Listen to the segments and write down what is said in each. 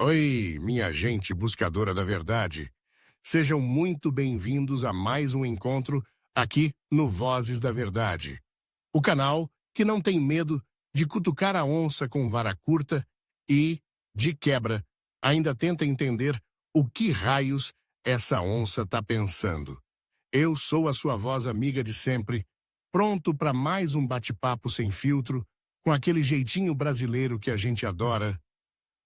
Oi, minha gente buscadora da verdade. Sejam muito bem-vindos a mais um encontro aqui no Vozes da Verdade. O canal que não tem medo de cutucar a onça com vara curta e, de quebra, ainda tenta entender o que raios essa onça está pensando. Eu sou a sua voz amiga de sempre, pronto para mais um bate-papo sem filtro, com aquele jeitinho brasileiro que a gente adora,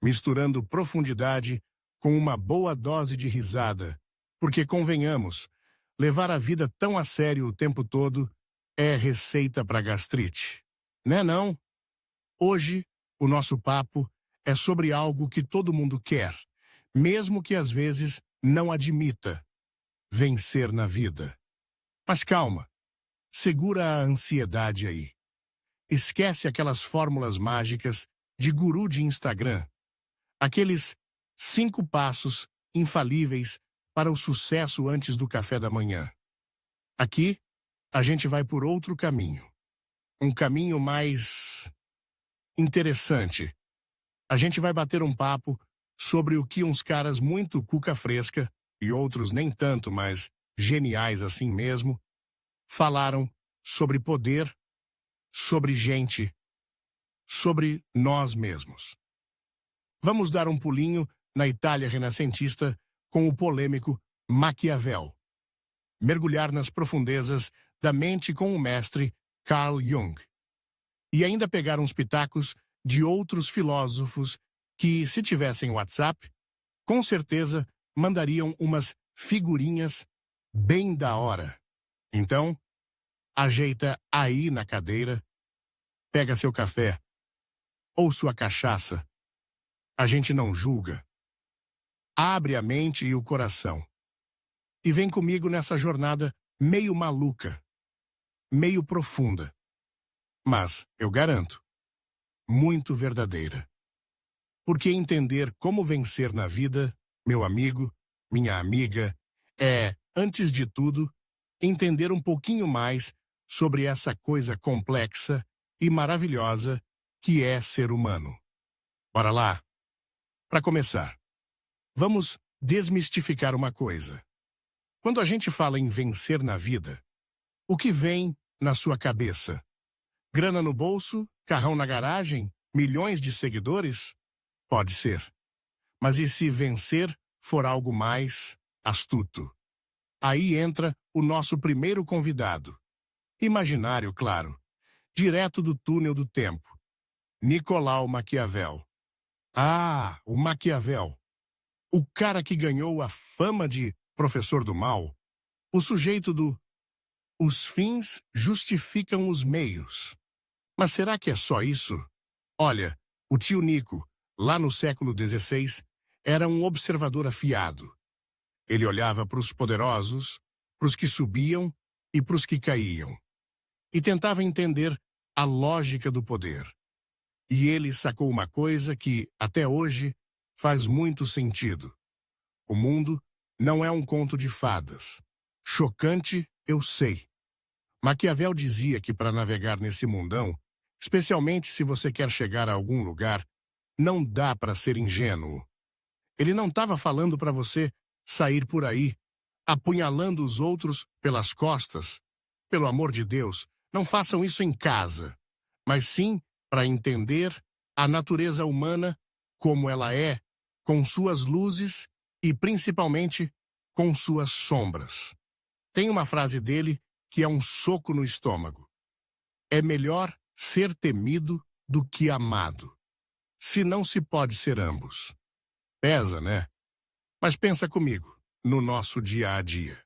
misturando profundidade com uma boa dose de risada, porque convenhamos, levar a vida tão a sério o tempo todo é receita para gastrite. Né não? Hoje, o nosso papo é sobre algo que todo mundo quer, mesmo que às vezes não admita: vencer na vida. Mas calma, segura a ansiedade aí. Esquece aquelas fórmulas mágicas de guru de Instagram. Aqueles 5 passos infalíveis para o sucesso antes do café da manhã. Aqui, a gente vai por outro caminho. Um caminho mais interessante. A gente vai bater um papo sobre o que uns caras muito cuca fresca, e outros nem tanto, mas geniais assim mesmo, falaram sobre poder, sobre gente, sobre nós mesmos. Vamos dar um pulinho na Itália renascentista com o polêmico Maquiavel. Mergulhar nas profundezas da mente com o mestre Carl Jung. E ainda pegar uns pitacos de outros filósofos que, se tivessem WhatsApp, com certeza mandariam umas figurinhas bem da hora. Então, ajeita aí na cadeira, pega seu café ou sua cachaça. A gente não julga. Abre a mente e o coração. E vem comigo nessa jornada meio maluca, meio profunda. Mas, eu garanto, muito verdadeira. Porque entender como vencer na vida, meu amigo, minha amiga, é, antes de tudo, entender um pouquinho mais sobre essa coisa complexa e maravilhosa que é ser humano. Bora lá? Para começar, vamos desmistificar uma coisa. Quando a gente fala em vencer na vida, o que vem na sua cabeça? Grana no bolso? Carrão na garagem? Milhões de seguidores? Pode ser. Mas e se vencer for algo mais astuto? Aí entra o nosso primeiro convidado. Imaginário, claro. Direto do túnel do tempo. Nicolau Maquiavel. Ah, o Maquiavel. O cara que ganhou a fama de professor do mal. O sujeito do "os fins justificam os meios". Mas será que é só isso? Olha, o tio Nico, lá no século XVI, era um observador afiado. Ele olhava para os poderosos, para os que subiam e para os que caíam. E tentava entender a lógica do poder. E ele sacou uma coisa que, até hoje, faz muito sentido. O mundo não é um conto de fadas. Chocante, eu sei. Maquiavel dizia que para navegar nesse mundão, especialmente se você quer chegar a algum lugar, não dá para ser ingênuo. Ele não estava falando para você sair por aí, apunhalando os outros pelas costas. Pelo amor de Deus, não façam isso em casa, mas sim para entender a natureza humana como ela é, com suas luzes e, principalmente, com suas sombras. Tem uma frase dele que é um soco no estômago. É melhor ser temido do que amado. Se não se pode ser ambos. Pesa, né? Mas pensa comigo, no nosso dia a dia.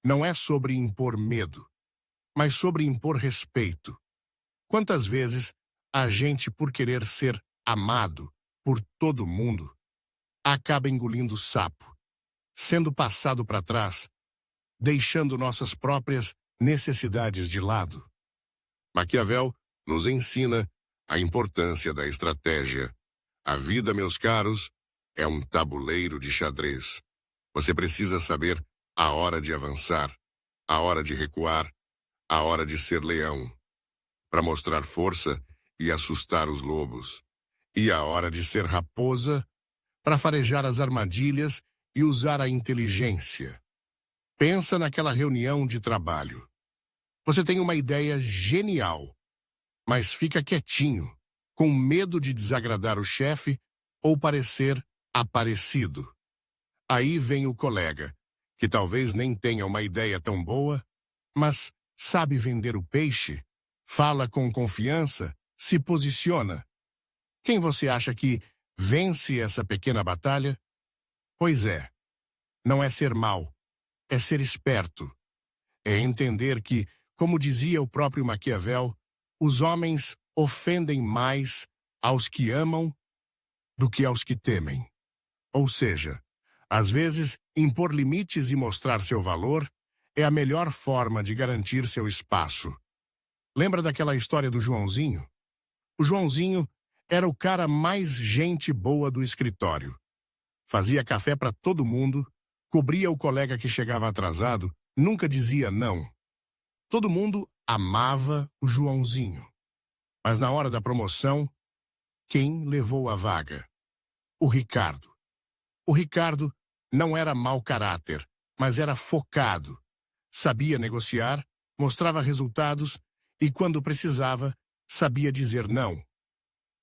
Não é sobre impor medo, mas sobre impor respeito. Quantas vezes a gente, por querer ser amado por todo mundo, acaba engolindo sapo, sendo passado para trás, deixando nossas próprias necessidades de lado? Maquiavel nos ensina a importância da estratégia. A vida, meus caros, é um tabuleiro de xadrez. Você precisa saber a hora de avançar, a hora de recuar, a hora de ser leão, para mostrar força e assustar os lobos, e a hora de ser raposa para farejar as armadilhas e usar a inteligência. Pensa naquela reunião de trabalho. Você tem uma ideia genial, mas fica quietinho, com medo de desagradar o chefe ou parecer aparecido. Aí vem o colega, que talvez nem tenha uma ideia tão boa, mas sabe vender o peixe, fala com confiança, se posiciona. Quem você acha que vence essa pequena batalha? Pois é, não é ser mau, é ser esperto. É entender que, como dizia o próprio Maquiavel, os homens ofendem mais aos que amam do que aos que temem. Ou seja, às vezes, impor limites e mostrar seu valor é a melhor forma de garantir seu espaço. Lembra daquela história do Joãozinho? O Joãozinho era o cara mais gente boa do escritório. Fazia café para todo mundo, cobria o colega que chegava atrasado, nunca dizia não. Todo mundo amava o Joãozinho. Mas na hora da promoção, quem levou a vaga? O Ricardo. O Ricardo não era mau caráter, mas era focado. Sabia negociar, mostrava resultados e, quando precisava, sabia dizer não.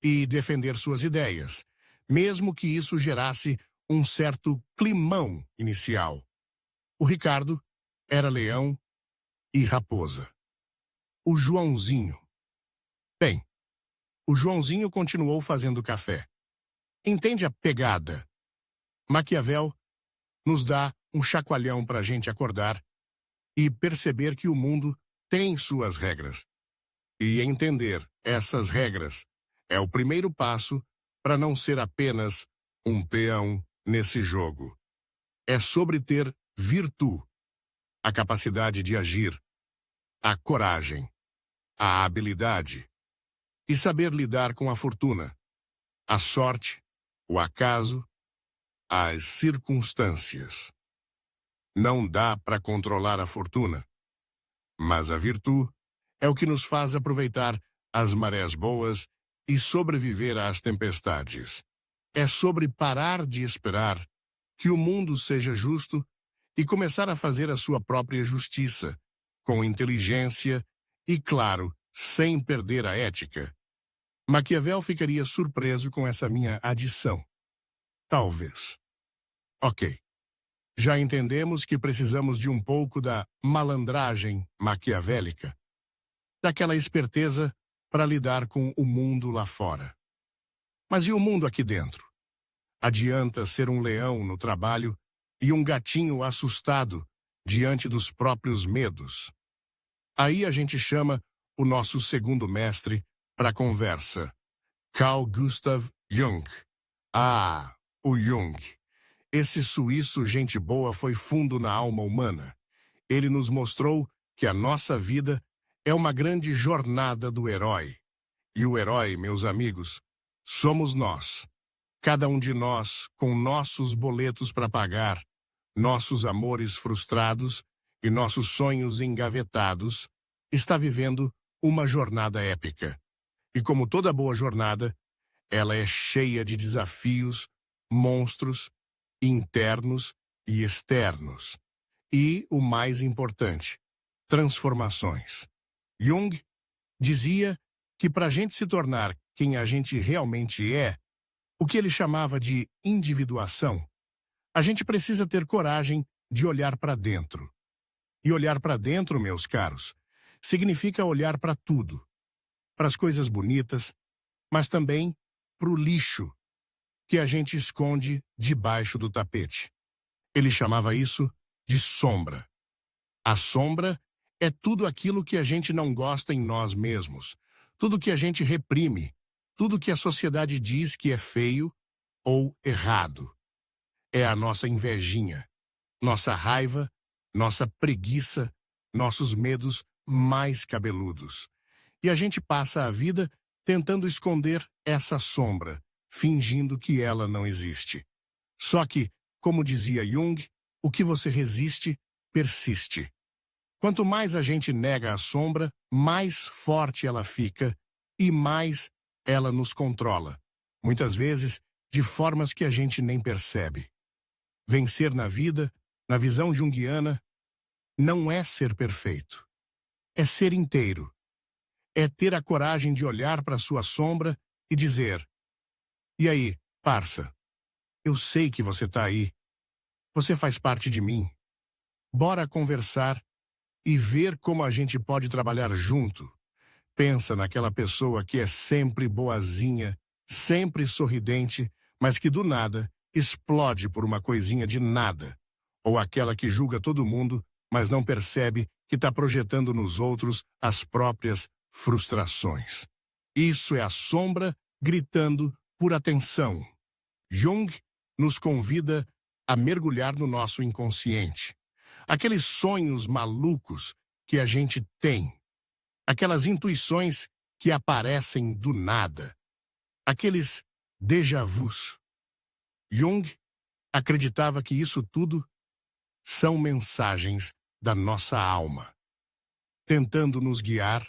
E defender suas ideias, mesmo que isso gerasse um certo climão inicial. O Ricardo era leão e raposa. O Joãozinho. Bem, o Joãozinho continuou fazendo café. Entende a pegada? Maquiavel nos dá um chacoalhão para a gente acordar e perceber que o mundo tem suas regras. E entender essas regras é o primeiro passo para não ser apenas um peão nesse jogo. É sobre ter virtude, a capacidade de agir, a coragem, a habilidade e saber lidar com a fortuna, a sorte, o acaso, as circunstâncias. Não dá para controlar a fortuna, mas a virtude é o que nos faz aproveitar as marés boas e sobreviver às tempestades. É sobre parar de esperar que o mundo seja justo e começar a fazer a sua própria justiça, com inteligência e, claro, sem perder a ética. Maquiavel ficaria surpreso com essa minha adição. Talvez. Ok. Já entendemos que precisamos de um pouco da malandragem maquiavélica, daquela esperteza para lidar com o mundo lá fora. Mas e o mundo aqui dentro? Adianta ser um leão no trabalho e um gatinho assustado diante dos próprios medos. Aí a gente chama o nosso segundo mestre para a conversa, Carl Gustav Jung. Ah, o Jung. Esse suíço gente boa foi fundo na alma humana. Ele nos mostrou que a nossa vida é uma grande jornada do herói. E o herói, meus amigos, somos nós. Cada um de nós, com nossos boletos para pagar, nossos amores frustrados e nossos sonhos engavetados, está vivendo uma jornada épica. E como toda boa jornada, ela é cheia de desafios, monstros, internos e externos. E, o mais importante, transformações. Jung dizia que para a gente se tornar quem a gente realmente é, o que ele chamava de individuação, a gente precisa ter coragem de olhar para dentro. E olhar para dentro, meus caros, significa olhar para tudo, para as coisas bonitas, mas também para o lixo que a gente esconde debaixo do tapete. Ele chamava isso de sombra. A sombra é tudo aquilo que a gente não gosta em nós mesmos, tudo que a gente reprime, tudo que a sociedade diz que é feio ou errado. É a nossa invejinha, nossa raiva, nossa preguiça, nossos medos mais cabeludos. E a gente passa a vida tentando esconder essa sombra, fingindo que ela não existe. Só que, como dizia Jung, o que você resiste, persiste. Quanto mais a gente nega a sombra, mais forte ela fica e mais ela nos controla. Muitas vezes, de formas que a gente nem percebe. Vencer na vida, na visão junguiana, não é ser perfeito. É ser inteiro. É ter a coragem de olhar para sua sombra e dizer: "E aí, parça? Eu sei que você tá aí. Você faz parte de mim. Bora conversar e ver como a gente pode trabalhar junto." Pensa naquela pessoa que é sempre boazinha, sempre sorridente, mas que do nada explode por uma coisinha de nada. Ou aquela que julga todo mundo, mas não percebe que está projetando nos outros as próprias frustrações. Isso é a sombra gritando por atenção. Jung nos convida a mergulhar no nosso inconsciente. Aqueles sonhos malucos que a gente tem. Aquelas intuições que aparecem do nada. Aqueles déjà vus. Jung acreditava que isso tudo são mensagens da nossa alma, tentando nos guiar,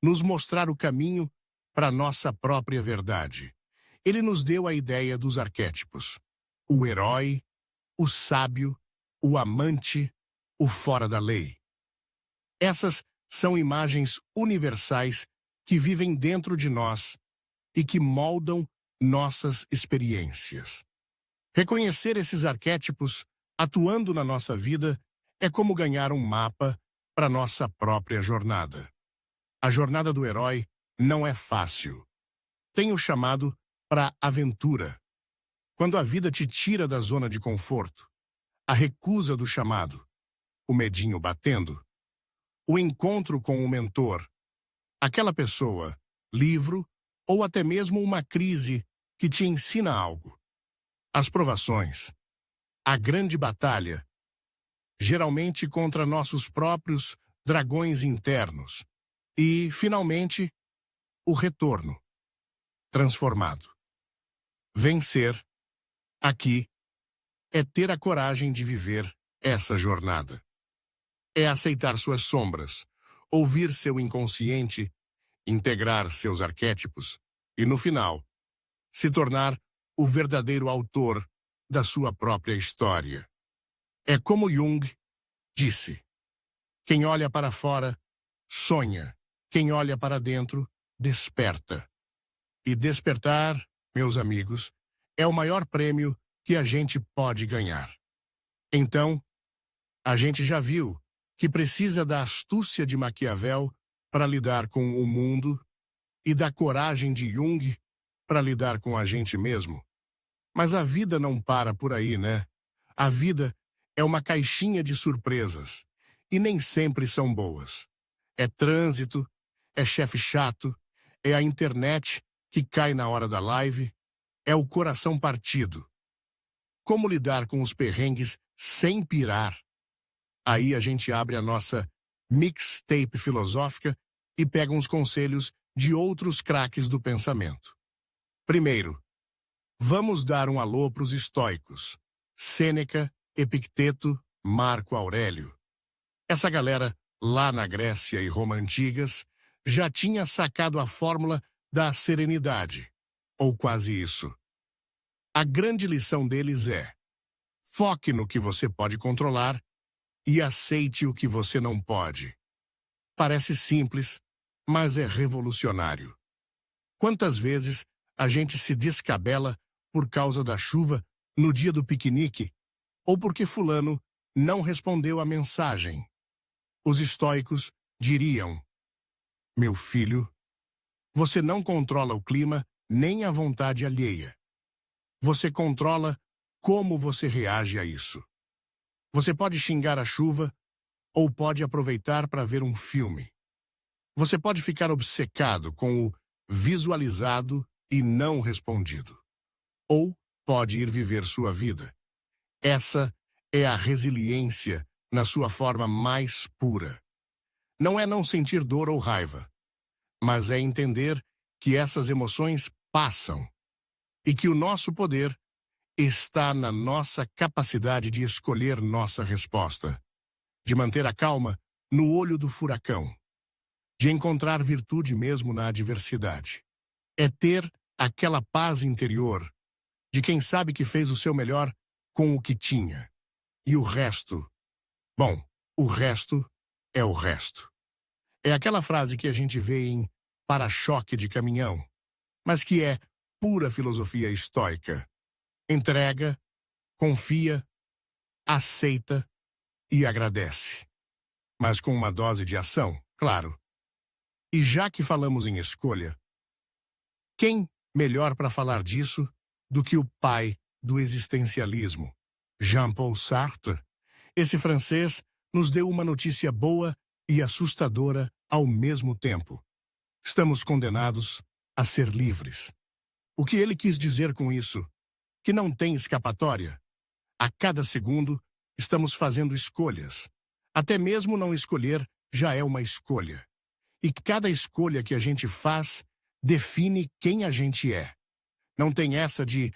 nos mostrar o caminho para a nossa própria verdade. Ele nos deu a ideia dos arquétipos: o herói, o sábio, o amante, o fora da lei. Essas são imagens universais que vivem dentro de nós e que moldam nossas experiências. Reconhecer esses arquétipos atuando na nossa vida é como ganhar um mapa para nossa própria jornada. A jornada do herói não é fácil. Tem o chamado para aventura. Quando a vida te tira da zona de conforto, a recusa do chamado, o medinho batendo, o encontro com o mentor, aquela pessoa, livro ou até mesmo uma crise que te ensina algo. As provações, a grande batalha, geralmente contra nossos próprios dragões internos. E, finalmente, o retorno, transformado. Vencer, aqui, é ter a coragem de viver essa jornada. É aceitar suas sombras, ouvir seu inconsciente, integrar seus arquétipos e, no final, se tornar o verdadeiro autor da sua própria história. É como Jung disse: quem olha para fora, sonha. Quem olha para dentro, desperta. E despertar, meus amigos, é o maior prêmio que a gente pode ganhar. Então, a gente já viu que precisa da astúcia de Maquiavel para lidar com o mundo e da coragem de Jung para lidar com a gente mesmo. Mas a vida não para por aí, né? A vida é uma caixinha de surpresas e nem sempre são boas. É trânsito, é chefe chato, é a internet que cai na hora da live, é o coração partido. Como lidar com os perrengues sem pirar? Aí a gente abre a nossa mixtape filosófica e pega uns conselhos de outros craques do pensamento. Primeiro, vamos dar um alô para os estoicos: Sêneca, Epicteto, Marco Aurélio. Essa galera, lá na Grécia e Roma antigas, já tinha sacado a fórmula da serenidade, ou quase isso. A grande lição deles é: foque no que você pode controlar e aceite o que você não pode. Parece simples, mas é revolucionário. Quantas vezes a gente se descabela por causa da chuva no dia do piquenique, ou porque fulano não respondeu a mensagem? Os estoicos diriam: meu filho, você não controla o clima nem a vontade alheia. Você controla como você reage a isso. Você pode xingar a chuva ou pode aproveitar para ver um filme. Você pode ficar obcecado com o visualizado e não respondido. Ou pode ir viver sua vida. Essa é a resiliência na sua forma mais pura. Não é não sentir dor ou raiva, mas é entender que essas emoções passam e que o nosso poder está na nossa capacidade de escolher nossa resposta, de manter a calma no olho do furacão, de encontrar virtude mesmo na adversidade. É ter aquela paz interior de quem sabe que fez o seu melhor com o que tinha. E o resto? Bom, o resto é o resto. É aquela frase que a gente vê em para-choque de caminhão, mas que é pura filosofia estoica. Entrega, confia, aceita e agradece. Mas com uma dose de ação, claro. E já que falamos em escolha, quem melhor para falar disso do que o pai do existencialismo, Jean-Paul Sartre? Esse francês nos deu uma notícia boa e assustadora ao mesmo tempo. Estamos condenados a ser livres. O que ele quis dizer com isso? Que não tem escapatória. A cada segundo, estamos fazendo escolhas. Até mesmo não escolher já é uma escolha. E cada escolha que a gente faz define quem a gente é. Não tem essa de,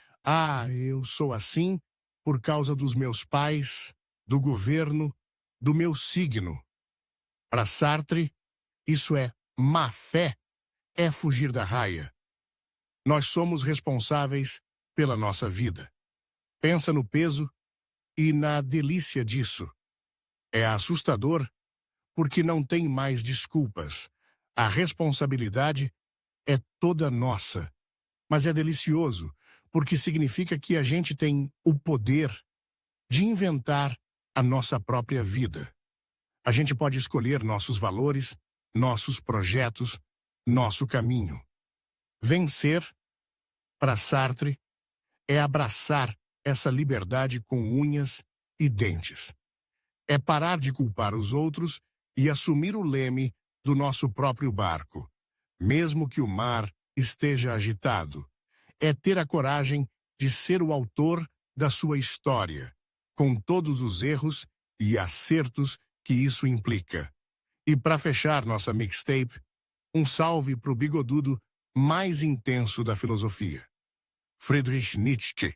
eu sou assim por causa dos meus pais, do governo, do meu signo. Para Sartre, isso é má fé, é fugir da raia. Nós somos responsáveis pela nossa vida. Pensa no peso e na delícia disso. É assustador porque não tem mais desculpas. A responsabilidade é toda nossa. Mas é delicioso porque significa que a gente tem o poder de inventar a nossa própria vida. A gente pode escolher nossos valores, nossos projetos, nosso caminho. Vencer, para Sartre, é abraçar essa liberdade com unhas e dentes. É parar de culpar os outros e assumir o leme do nosso próprio barco, mesmo que o mar esteja agitado. É ter a coragem de ser o autor da sua história, com todos os erros e acertos que isso implica. E para fechar nossa mixtape, um salve pro bigodudo mais intenso da filosofia, Friedrich Nietzsche.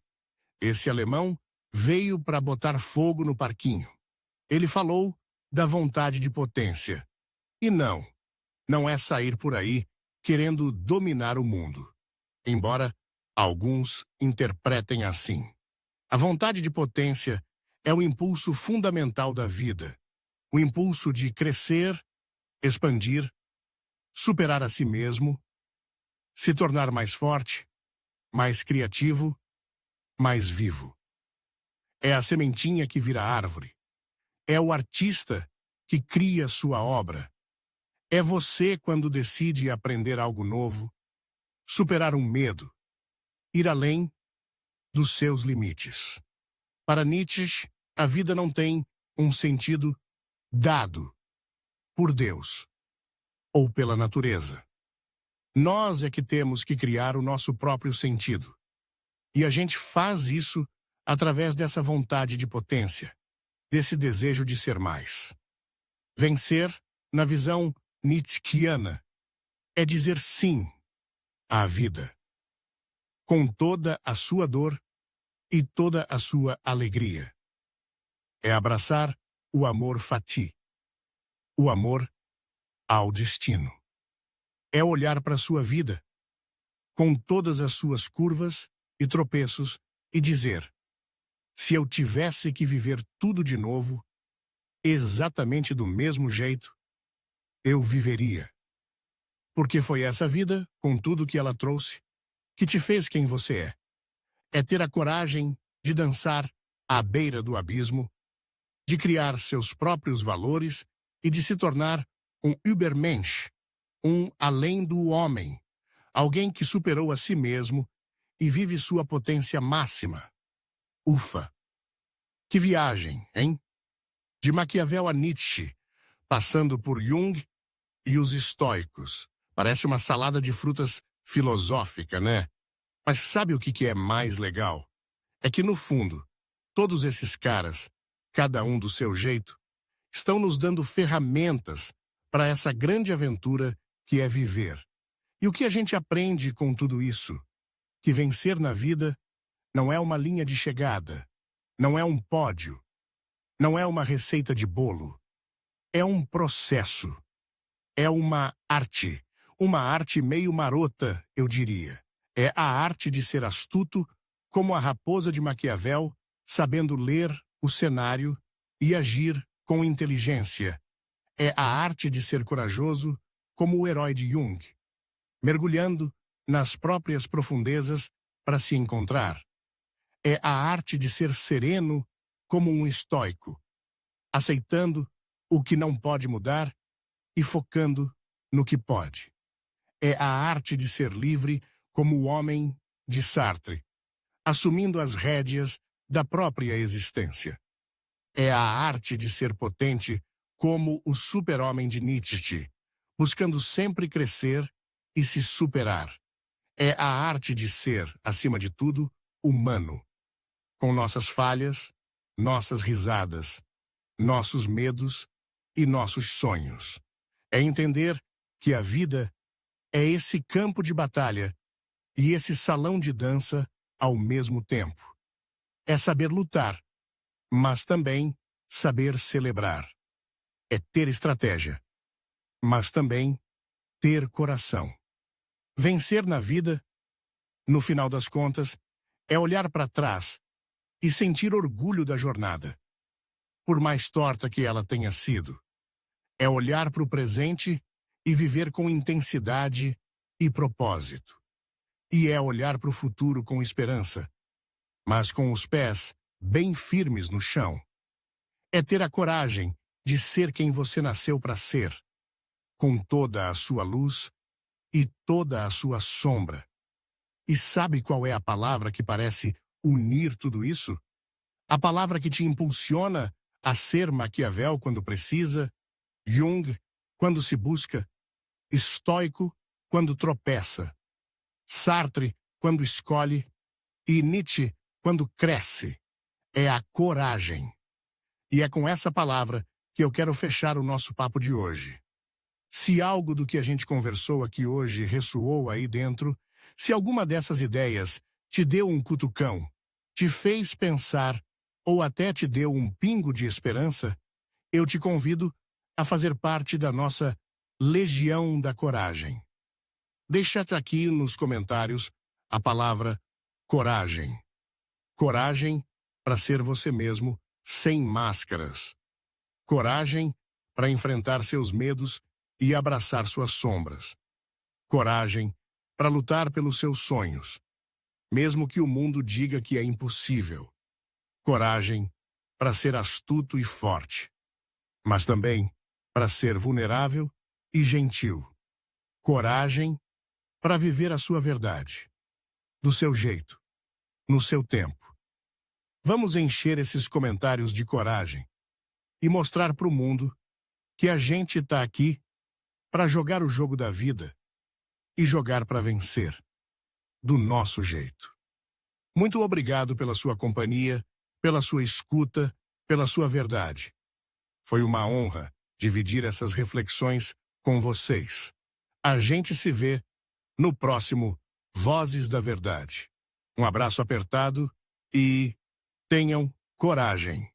Esse alemão veio para botar fogo no parquinho. Ele falou da vontade de potência. E não é sair por aí querendo dominar o mundo. Embora alguns interpretem assim. A vontade de potência é o impulso fundamental da vida. O impulso de crescer, expandir, superar a si mesmo, se tornar mais forte, mais criativo, mais vivo. É a sementinha que vira árvore. É o artista que cria sua obra. É você quando decide aprender algo novo, superar um medo, ir além dos seus limites. Para Nietzsche, a vida não tem um sentido dado por Deus ou pela natureza. Nós é que temos que criar o nosso próprio sentido. E a gente faz isso através dessa vontade de potência, desse desejo de ser mais. Vencer, na visão nietzschiana, é dizer sim à vida, com toda a sua dor e toda a sua alegria. É abraçar o amor fati, o amor ao destino. É olhar para a sua vida, com todas as suas curvas e tropeços, e dizer: se eu tivesse que viver tudo de novo, exatamente do mesmo jeito, eu viveria. Porque foi essa vida, com tudo que ela trouxe, que te fez quem você é. É ter a coragem de dançar à beira do abismo, de criar seus próprios valores e de se tornar um Übermensch, um além do homem, alguém que superou a si mesmo e vive sua potência máxima. Ufa! Que viagem, hein? De Maquiavel a Nietzsche, passando por Jung e os estoicos. Parece uma salada de frutas filosófica, né? Mas sabe o que é mais legal? É que, no fundo, todos esses caras, cada um do seu jeito, estão nos dando ferramentas para essa grande aventura que é viver. E o que a gente aprende com tudo isso? Que vencer na vida não é uma linha de chegada, não é um pódio, não é uma receita de bolo. É um processo. É uma arte meio marota, eu diria. É a arte de ser astuto como a raposa de Maquiavel, sabendo ler o cenário e agir com inteligência. É a arte de ser corajoso, como o herói de Jung, mergulhando nas próprias profundezas para se encontrar. É a arte de ser sereno, como um estoico, aceitando o que não pode mudar e focando no que pode. É a arte de ser livre, como o homem de Sartre, assumindo as rédeas da própria existência. É a arte de ser potente, como o super-homem de Nietzsche, buscando sempre crescer e se superar. É a arte de ser, acima de tudo, humano, com nossas falhas, nossas risadas, nossos medos e nossos sonhos. É entender que a vida é esse campo de batalha e esse salão de dança ao mesmo tempo. É saber lutar, mas também saber celebrar. É ter estratégia, mas também ter coração. Vencer na vida, no final das contas, é olhar para trás e sentir orgulho da jornada, por mais torta que ela tenha sido. É olhar para o presente e viver com intensidade e propósito. E é olhar para o futuro com esperança, mas com os pés bem firmes no chão. É ter a coragem de ser quem você nasceu para ser, com toda a sua luz e toda a sua sombra. E sabe qual é a palavra que parece unir tudo isso? A palavra que te impulsiona a ser Maquiavel quando precisa, Jung quando se busca, estoico quando tropeça, Sartre quando escolhe e Nietzsche quando cresce. É a coragem. E é com essa palavra que eu quero fechar o nosso papo de hoje. Se algo do que a gente conversou aqui hoje ressoou aí dentro, se alguma dessas ideias te deu um cutucão, te fez pensar ou até te deu um pingo de esperança, eu te convido a fazer parte da nossa Legião da Coragem. Deixa aqui nos comentários a palavra coragem. Coragem para ser você mesmo, sem máscaras. Coragem para enfrentar seus medos e abraçar suas sombras. Coragem para lutar pelos seus sonhos, mesmo que o mundo diga que é impossível. Coragem para ser astuto e forte, mas também para ser vulnerável e gentil. Coragem para viver a sua verdade, do seu jeito, no seu tempo. Vamos encher esses comentários de coragem e mostrar para o mundo que a gente está aqui para jogar o jogo da vida e jogar para vencer, do nosso jeito. Muito obrigado pela sua companhia, pela sua escuta, pela sua verdade. Foi uma honra dividir essas reflexões com vocês. A gente se vê no próximo Vozes da Verdade. Um abraço apertado e tenham coragem.